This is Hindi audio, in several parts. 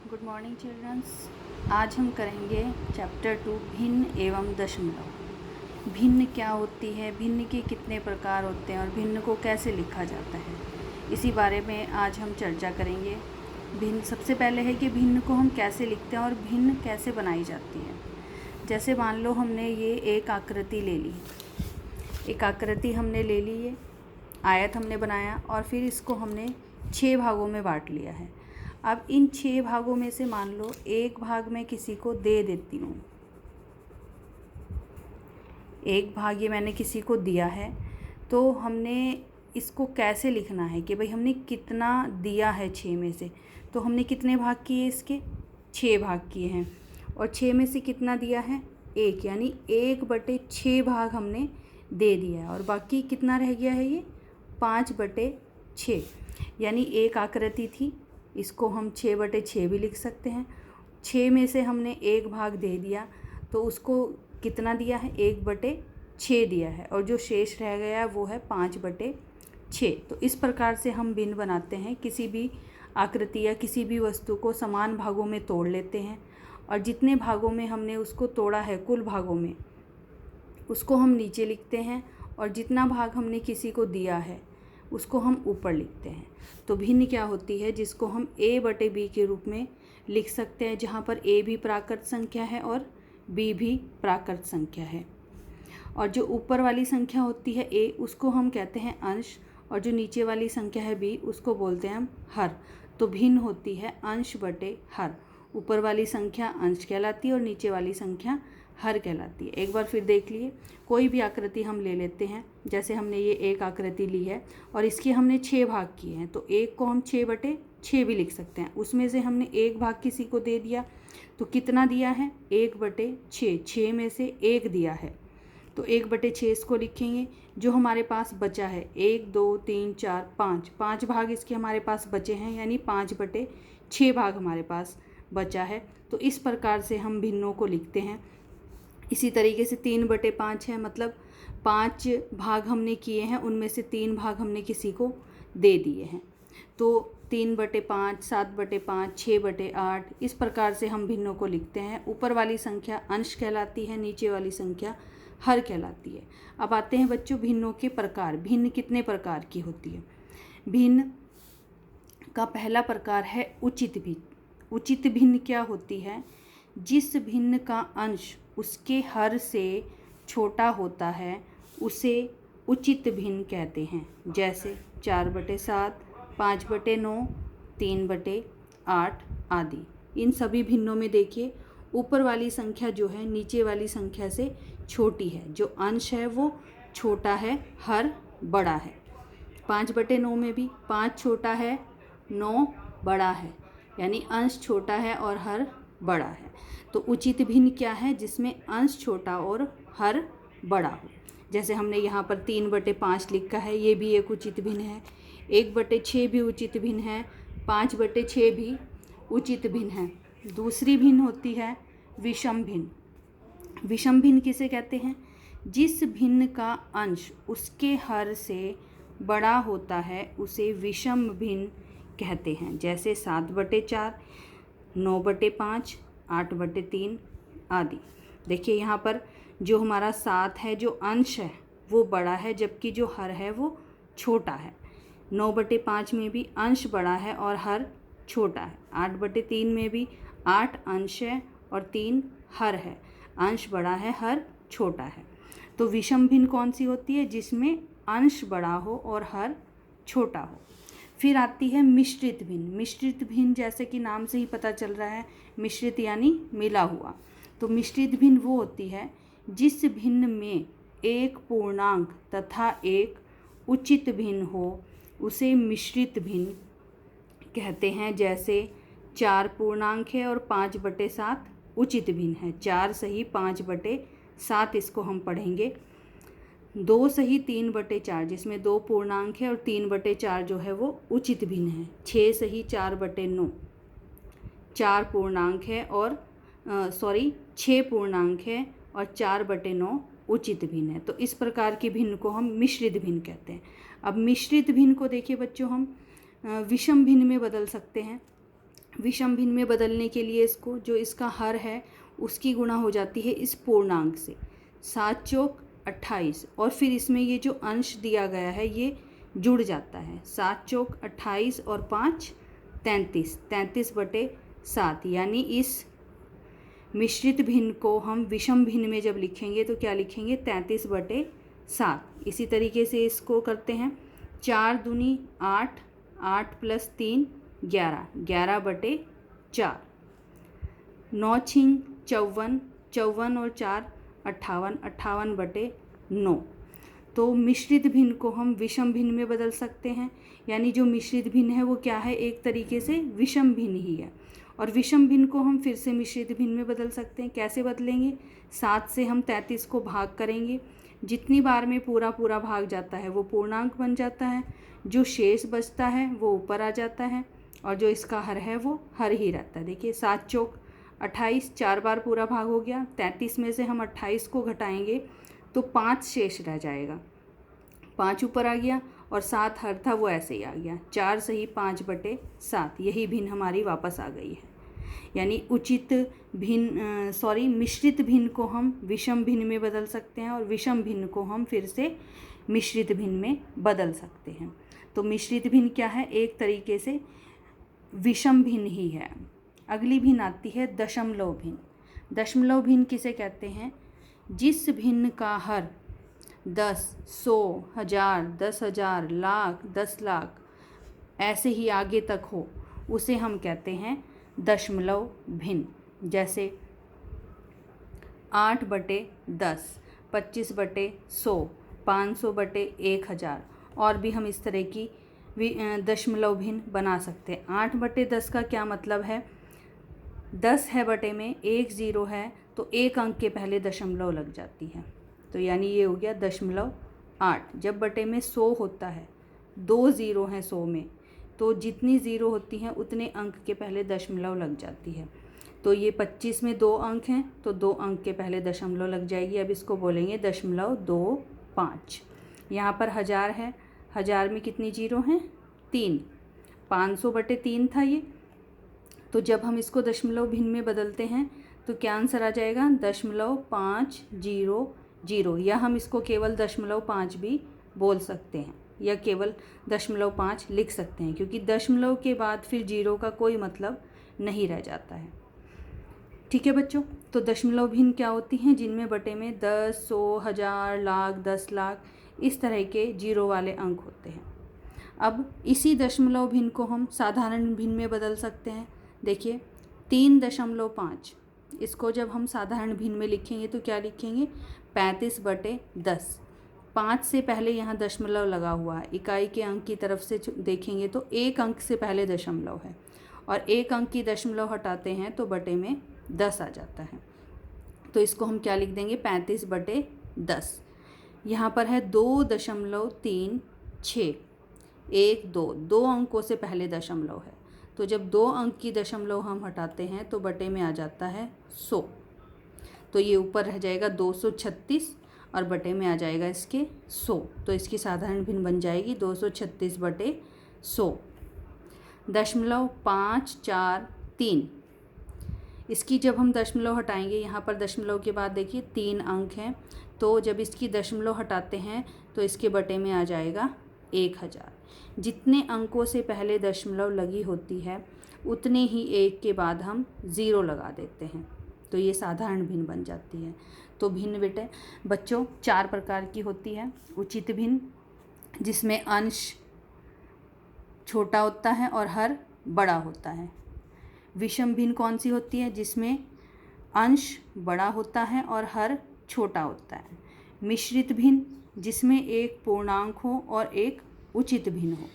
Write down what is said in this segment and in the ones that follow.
Good morning children's. आज हम करेंगे चैप्टर 2 भिन्न एवं दशमलव। भिन्न क्या होती है, भिन्न के कितने प्रकार होते हैं और भिन्न को कैसे लिखा जाता है, इसी बारे में आज हम चर्चा करेंगे। भिन्न सबसे पहले है कि भिन्न को हम कैसे लिखते हैं और भिन्न कैसे बनाई जाती है। जैसे मान लो हमने ये एक आकृति ले ली, एक आकृति हमने ले ली, ये आयत हमने बनाया और फिर इसको हमने 6 भागों में बांट लिया है। अब इन 6 भागों में से मान लो एक भाग मैं किसी को दे देती हूँ, एक भाग ये मैंने किसी को दिया है, तो हमने इसको कैसे लिखना है कि भाई हमने कितना दिया है 6 में से। तो हमने कितने भाग किए, इसके 6 भाग किए हैं और 6 में से कितना दिया है, 1, यानी 1/6 भाग हमने दे दिया है और बाकी कितना रह गया है, ये 5/6, यानी एक आकृति थी, इसको हम 6/6 भी लिख सकते हैं। 6 में से हमने एक भाग दे दिया तो उसको कितना दिया है, 1/6 दिया है और जो शेष रह गया वो है 5/6। तो इस प्रकार से हम भिन्न बनाते हैं। किसी भी आकृति या किसी भी वस्तु को समान भागों में तोड़ लेते हैं और जितने भागों में हमने उसको तोड़ा है, कुल भागों में, उसको हम नीचे लिखते हैं और जितना भाग हमने किसी को दिया है उसको हम ऊपर लिखते हैं। तो भिन्न क्या होती है, जिसको हम a/b के रूप में लिख सकते हैं, जहाँ पर a भी प्राकृत संख्या है और b भी प्राकृत संख्या है। और जो ऊपर वाली संख्या होती है a, उसको हम कहते हैं अंश, और जो नीचे वाली संख्या है b, उसको बोलते हैं हम हर। तो भिन्न होती है अंश/हर। ऊपर वाली संख्या अंश कहलाती है और नीचे वाली संख्या हर कहलाती है। एक बार फिर देख लिए, कोई भी आकृति हम ले लेते हैं, जैसे हमने ये एक आकृति ली है और इसके हमने 6 भाग किए हैं, तो एक को हम 6/6 भी लिख सकते हैं। उसमें से हमने एक भाग किसी को दे दिया तो कितना दिया है, 1/6, 6 में से 1 दिया है तो 1/6 इसको लिखेंगे। जो हमारे पास बचा है 1 2 3 4 5 भाग इसके हमारे पास बचे हैं, यानी 5/6 भाग हमारे पास बचा है। तो इस प्रकार से हम भिन्नों को लिखते हैं। इसी तरीके से 3/5 है, मतलब 5 भाग हमने किए हैं, उनमें से 3 भाग हमने किसी को दे दिए हैं। तो 3/5, 7/5, 6/8, इस प्रकार से हम भिन्नों को लिखते हैं। ऊपर वाली संख्या अंश कहलाती है, नीचे वाली संख्या हर कहलाती है। अब आते हैं बच्चों भिन्नों के प्रकार। भिन्न कितने प्रकार की होती है। भिन्न का पहला प्रकार है उचित भिन्न। उचित भिन्न क्या होती है, जिस भिन्न का अंश उसके हर से छोटा होता है उसे उचित भिन्न कहते हैं। जैसे 4/7, 5/9, 3/8 आदि। इन सभी भिन्नों में देखिए ऊपर वाली संख्या जो है नीचे वाली संख्या से छोटी है, जो अंश है वो छोटा है, हर बड़ा है। 5/9 में भी 5 छोटा है, 9 बड़ा है, यानी अंश छोटा है और हर बड़ा है। तो उचित भिन्न क्या है, जिसमें अंश छोटा और हर बड़ा हो। जैसे हमने यहाँ पर 3/5 लिखा है, ये भी एक उचित भिन्न है। 1/6 भी उचित भिन्न है, 5/6 भी उचित भिन्न है। दूसरी भिन्न होती है विषम भिन्न। विषम भिन्न किसे कहते हैं, जिस भिन्न का अंश उसके हर से बड़ा होता है उसे विषम भिन्न कहते हैं। जैसे 7/4, 9/5, 8/3 आदि। देखिए यहाँ पर जो हमारा 7 है, जो अंश है वो बड़ा है, जबकि जो हर है वो छोटा है। 9/5 में भी अंश बड़ा है और हर छोटा है। 8/3 में भी 8 अंश है और 3 हर है, अंश बड़ा है, हर छोटा है। तो विषम भिन्न कौन सी होती है, जिसमें अंश बड़ा हो और हर छोटा हो। फिर आती है मिश्रित भिन्न। मिश्रित भिन्न जैसे कि नाम से ही पता चल रहा है, मिश्रित यानी मिला हुआ। तो मिश्रित भिन्न वो होती है जिस भिन्न में एक पूर्णांक तथा एक उचित भिन्न हो, उसे मिश्रित भिन्न कहते हैं। जैसे 4 पूर्णांक है और 5/7 उचित भिन्न है। 4 सही 5/7 इसको हम पढ़ेंगे। 2 सही 3/4, जिसमें 2 पूर्णांक है और 3/4 जो है वो उचित भिन्न है। 6 सही 4/9, 4 पूर्णांक है और 6 पूर्णांक है और 4/9 उचित भिन्न है। तो इस प्रकार के भिन्न को हम मिश्रित भिन्न कहते हैं। अब मिश्रित भिन्न को देखिए बच्चों, हम विषम भिन्न में बदल सकते हैं। विषम भिन्न में बदलने के लिए इसको, जो इसका हर है उसकी गुणा हो जाती है इस पूर्णांक से, 7 चौक 28, और फिर इसमें ये जो अंश दिया गया है ये जुड़ जाता है, 7 चौक 28 और 5 33, 33/7। यानी इस मिश्रित भिन्न को हम विषम भिन्न में जब लिखेंगे तो क्या लिखेंगे, 33/7। इसी तरीके से इसको करते हैं, 4 दूनी 8, 8 + 3 11, 11/4, 9 छिंग 54, 54 और 4 58, 58/9। तो मिश्रित भिन्न को हम विषम भिन्न में बदल सकते हैं। यानी जो मिश्रित भिन्न है वो क्या है, एक तरीके से विषम भिन्न ही है। और विषम भिन्न को हम फिर से मिश्रित भिन्न में बदल सकते हैं। कैसे बदलेंगे, 7 से हम 33 को भाग करेंगे, जितनी बार में पूरा पूरा भाग जाता है वो पूर्णांक बन जाता है, जो शेष बचता है वो ऊपर आ जाता है, और जो इसका हर है वो हर ही रहता है। देखिए 7 चौक 28, 4 बार पूरा भाग हो गया, 33 में से हम 28 को घटाएंगे तो 5 शेष रह जाएगा, 5 ऊपर आ गया, और 7 हर था वो ऐसे ही आ गया, 4 सही 5/7। यही भिन्न हमारी वापस आ गई है। यानी मिश्रित भिन्न को हम विषम भिन्न में बदल सकते हैं, और विषम भिन्न को हम फिर से मिश्रित भिन्न में बदल सकते हैं। तो मिश्रित भिन्न क्या है, एक तरीके से विषम भिन्न ही है। अगली भिन्न आती है दशमलव भिन्न। दशमलव भिन्न किसे कहते हैं, जिस भिन्न का हर 10, 100, 1000, 10,000, लाख, 10 लाख ऐसे ही आगे तक हो, उसे हम कहते हैं दशमलव भिन्न। जैसे 8/10, 25/100, 500/1000, और भी हम इस तरह की दशमलव भिन्न बना सकते हैं। 8/10 का क्या मतलब है, 10 है बटे में, 1 0 है तो एक अंक के पहले दशमलव लग जाती है, तो यानी ये हो गया 0.8। जब बटे में 100 होता है, 2 0 हैं 100 में, तो जितनी 0 होती हैं उतने अंक के पहले दशमलव लग जाती है। तो ये 25 में 2 अंक हैं तो 2 अंक के पहले दशमलव लग जाएगी। अब इसको बोलेंगे 0.25। यहाँ पर 1000 है, 1000 में कितनी 0 हैं, 3, 500/3 था ये। तो जब हम इसको दशमलव भिन्न में बदलते हैं तो क्या आंसर आ जाएगा, 0.500, या हम इसको केवल 0.5 भी बोल सकते हैं, या केवल 0.5 लिख सकते हैं, क्योंकि दशमलव के बाद फिर 0 का कोई मतलब नहीं रह जाता है। ठीक है बच्चों, तो दशमलव भिन्न क्या होती हैं, जिनमें बटे में 10, 100, 1000, लाख, 10 लाख इस तरह के 0 वाले अंक होते हैं। अब इसी दशमलव भिन्न को हम साधारण भिन्न में बदल सकते हैं। देखिए 3.5, इसको जब हम साधारण भिन्न में लिखेंगे तो क्या लिखेंगे, 35/10। 5 से पहले यहाँ दशमलव लगा हुआ है, इकाई के अंक की तरफ से देखेंगे तो एक अंक से पहले दशमलव है, और एक अंक की दशमलव हटाते हैं तो बटे में 10 आ जाता है। तो इसको हम क्या लिख देंगे, 35/10। यहाँ पर है 2.36, 1 2, 2 अंकों से पहले दशमलव है, तो जब 2 अंक की दशमलव हम हटाते हैं तो बटे में आ जाता है 100। तो ये ऊपर रह जाएगा 236 और बटे में आ जाएगा इसके 100। तो इसकी साधारण भिन्न बन जाएगी 236/100। 0.543, इसकी जब हम दशमलव हटाएंगे, यहाँ पर दशमलव के बाद देखिए 3 अंक हैं, तो जब इसकी दशमलव हटाते हैं तो इसके बटे में आ जाएगा 1000। जितने अंकों से पहले दशमलव लगी होती है उतने ही एक के बाद हम 0 लगा देते हैं, तो ये साधारण भिन्न बन जाती है। तो भिन्न बच्चों 4 प्रकार की होती है। उचित भिन्न, जिसमें अंश छोटा होता है और हर बड़ा होता है। विषम भिन्न कौन सी होती है, जिसमें अंश बड़ा होता है और हर छोटा होता है। मिश्रित भिन्न, जिसमें एक पूर्णांक हो और एक उचित भिन्न हो।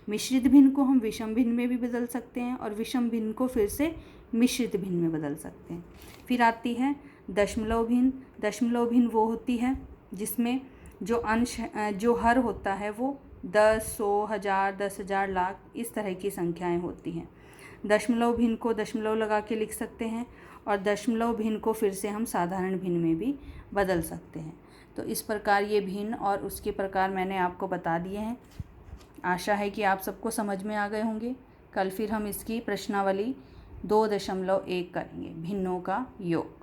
मिश्रित भिन्न को हम विषम भिन्न में भी बदल सकते हैं, और विषम भिन्न को फिर से मिश्रित भिन्न में बदल सकते हैं। फिर आती है दशमलव भिन्न। दशमलव भिन्न वो होती है जिसमें जो हर होता है वो 10, 100, 1000, 10,000, लाख इस तरह की संख्याएं होती हैं। दशमलव भिन्न को दशमलव लगा के लिख सकते हैं, और दशमलव भिन्न को फिर से हम साधारण भिन्न में भी बदल सकते हैं। तो इस प्रकार ये भिन्न और उसके प्रकार मैंने आपको बता दिए हैं। आशा है कि आप सबको समझ में आ गए होंगे। कल फिर हम इसकी प्रश्नावली 2.1 करेंगे भिन्नों का योग।